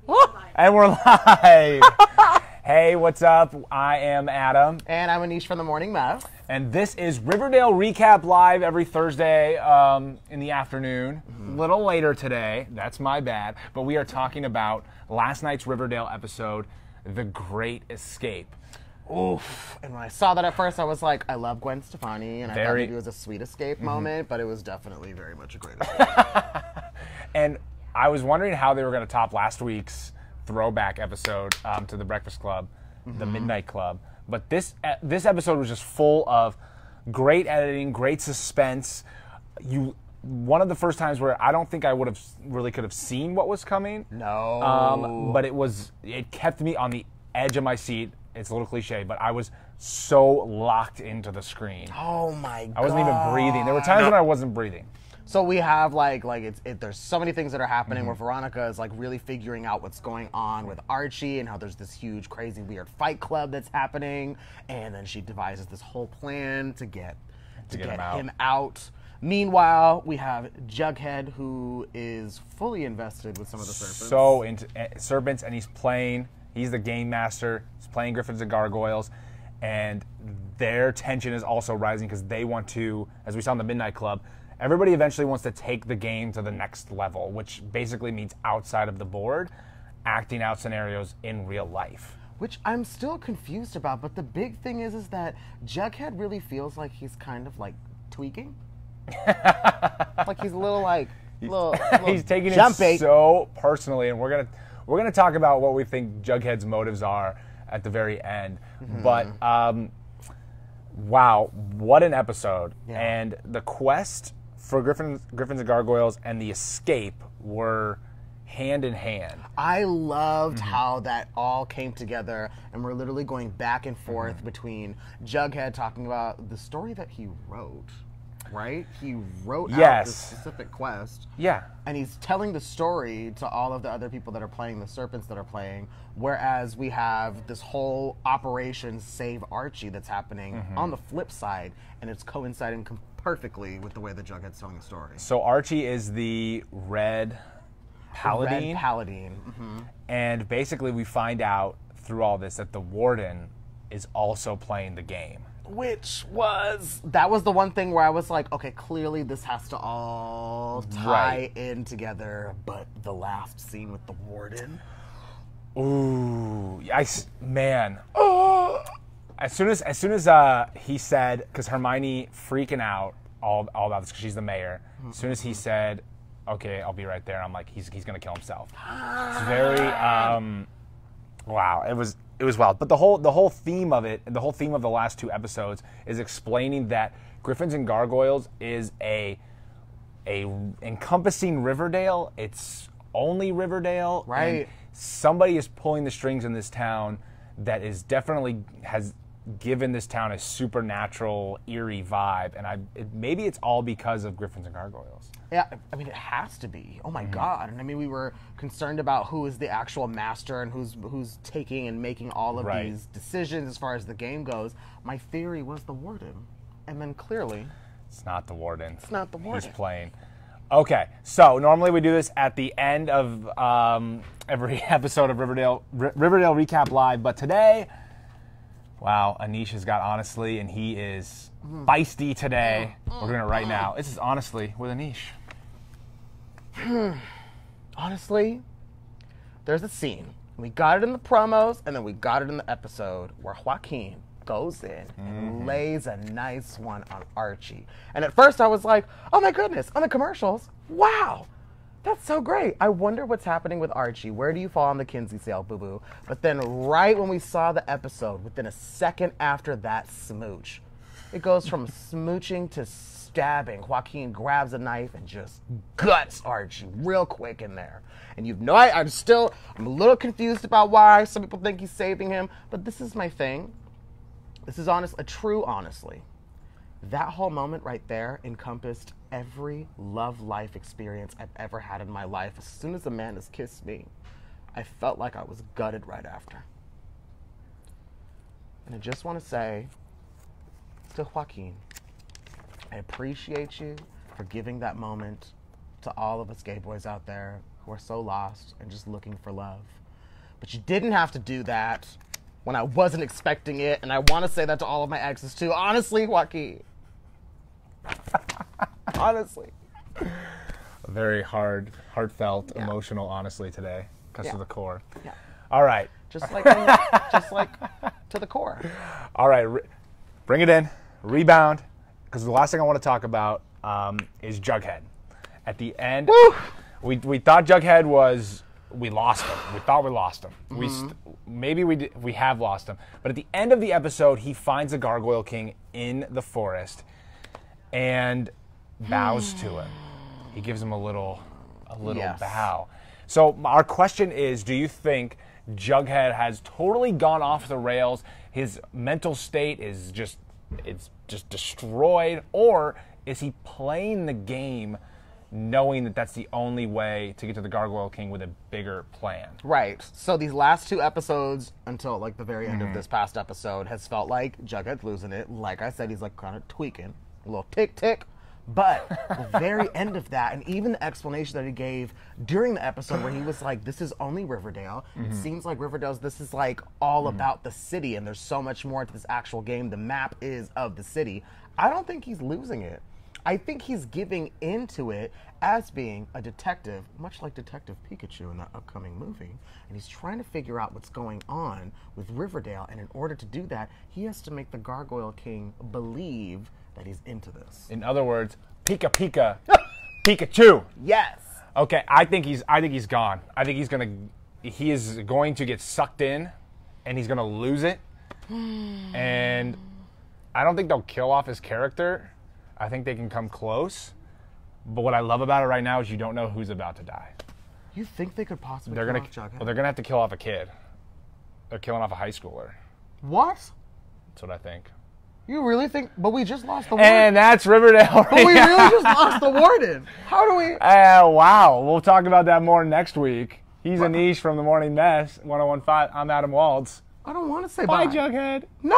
And we're live. Hey, what's up? I am Adam. And I'm Aneesh from the Morning Mess. And this is Riverdale Recap Live every Thursday in the afternoon. A little later today. That's my bad. But we are talking about last night's Riverdale episode, The Great Escape. Oof. And when I saw that at first, I was like, I love Gwen Stefani, and I thought maybe it was a sweet escape moment, but it was definitely very much a great escape. And I was wondering how they were going to top last week's throwback episode to the Breakfast Club, the Midnight Club. But this episode was just full of great editing, great suspense. One of the first times where I don't think I would have really could have seen what was coming. No. But it kept me on the edge of my seat. It's a little cliche, but I was so locked into the screen. Oh my God. I wasn't even breathing. There were times when I wasn't breathing. So we have there's so many things that are happening where Veronica is like really figuring out what's going on with Archie and how there's this huge, crazy, weird fight club that's happening, and then she devises this whole plan to get him out. Meanwhile, we have Jughead, who is fully invested with some of the serpents. So into serpents, and he's the game master. He's playing Griffins and Gargoyles, and their tension is also rising because they want to, as we saw in the Midnight Club, everybody eventually wants to take the game to the next level, which basically means outside of the board, acting out scenarios in real life. Which I'm still confused about, but the big thing is that Jughead really feels like he's kind of like tweaking. Like he's a little he's taking jumpy. It so personally, and we're gonna talk about what we think Jughead's motives are at the very end. But wow, what an episode! Yeah. And the quest for Griffins and Gargoyles and the escape were hand in hand. I loved how that all came together, and we're literally going back and forth between Jughead talking about the story that he wrote. Right? He wrote out this specific quest. Yeah. And he's telling the story to all of the other people that are playing, the serpents that are playing, whereas we have this whole Operation Save Archie that's happening on the flip side, and it's coinciding perfectly with the way that Jughead's telling the story. So Archie is the Red Paladin. Red Paladin. And basically we find out through all this that the Warden is also playing the game. That was the one thing where I was like, okay, clearly this has to all tie in together, but the last scene with the Warden. Ooh, man. As soon as he said, because Hermione freaking out all about this because she's the mayor. As soon as he said, okay, I'll be right there, I'm like, he's gonna kill himself. It's very wow. It was wild. But the whole theme of it, the whole theme of the last two episodes is explaining that Griffins and Gargoyles is a encompassing Riverdale. It's only Riverdale. Right. And somebody is pulling the strings in this town that is definitely has given this town a supernatural, eerie vibe. And maybe it's all because of Griffins and Gargoyles. Yeah, I mean, it has to be. Oh my God. And I mean, we were concerned about who is the actual master and who's taking and making all of these decisions as far as the game goes. My theory was the Warden. And then clearly... It's not the Warden. It's not the Warden. He's playing. Okay, so normally we do this at the end of every episode of Riverdale Recap Live, but today, wow, Aneesh has got Honestly, and he is feisty today. We're doing it right now. This is Honestly with Aneesh. Honestly, there's a scene. We got it in the promos, and then we got it in the episode where Joaquin goes in and lays a nice one on Archie. And at first I was like, oh my goodness, on the commercials, wow, that's so great. I wonder what's happening with Archie. Where do you fall on the Kinsey scale, boo-boo? But then right when we saw the episode, within a second after that smooch, it goes from smooching to stabbing. Joaquin grabs a knife and just guts Archie real quick in there. And I'm a little confused about why some people think he's saving him, but this is my thing. This is a true honestly. That whole moment right there encompassed every love life experience I've ever had in my life. As soon as a man has kissed me, I felt like I was gutted right after. And I just want to say to Joaquin, I appreciate you for giving that moment to all of us gay boys out there who are so lost and just looking for love. But you didn't have to do that when I wasn't expecting it, and I want to say that to all of my exes too. Honestly, Joaquin. Honestly. Very heartfelt, emotional, honestly, today. Cuts to the core. Yeah. All right. Just like to the core. All right. Bring it in. Rebound. Because the last thing I want to talk about is Jughead. At the end, we thought Jughead was... We lost him. We thought we lost him. Maybe we have lost him. But at the end of the episode, he finds the Gargoyle King in the forest and bows to him. He gives him a little bow. So our question is, do you think Jughead has totally gone off the rails? His mental state is just destroyed, or is he playing the game knowing that that's the only way to get to the Gargoyle King with a bigger plan? Right. So these last 2 episodes, until like the very end of this past episode, has felt like Jughead's losing it. Like I said, he's like kind of tweaking, a little tick. But the very end of that, and even the explanation that he gave during the episode where he was like, this is only Riverdale. It seems like this is like all about the city, and there's so much more to this actual game. The map is of the city. I don't think he's losing it. I think he's giving into it as being a detective, much like Detective Pikachu in the upcoming movie. And he's trying to figure out what's going on with Riverdale. And in order to do that, he has to make the Gargoyle King believe that he's into this. In other words, Pikachu. Yes. Okay, I think he's gone. I think he is going to get sucked in, and he's gonna lose it. And I don't think they'll kill off his character. I think they can come close. But what I love about it right now is you don't know who's about to die. You think they could possibly kill off Jughead? Well, they're gonna have to kill off a kid. They're killing off a high schooler. What? That's what I think. You really think? But we just lost the warden. And that's Riverdale. But we really just lost the warden. How do we? Wow. We'll talk about that more next week. He's Aneesh from The Morning Mess, 1015. I'm Adam Waltz. I don't want to say Bye, bye. Jughead. No!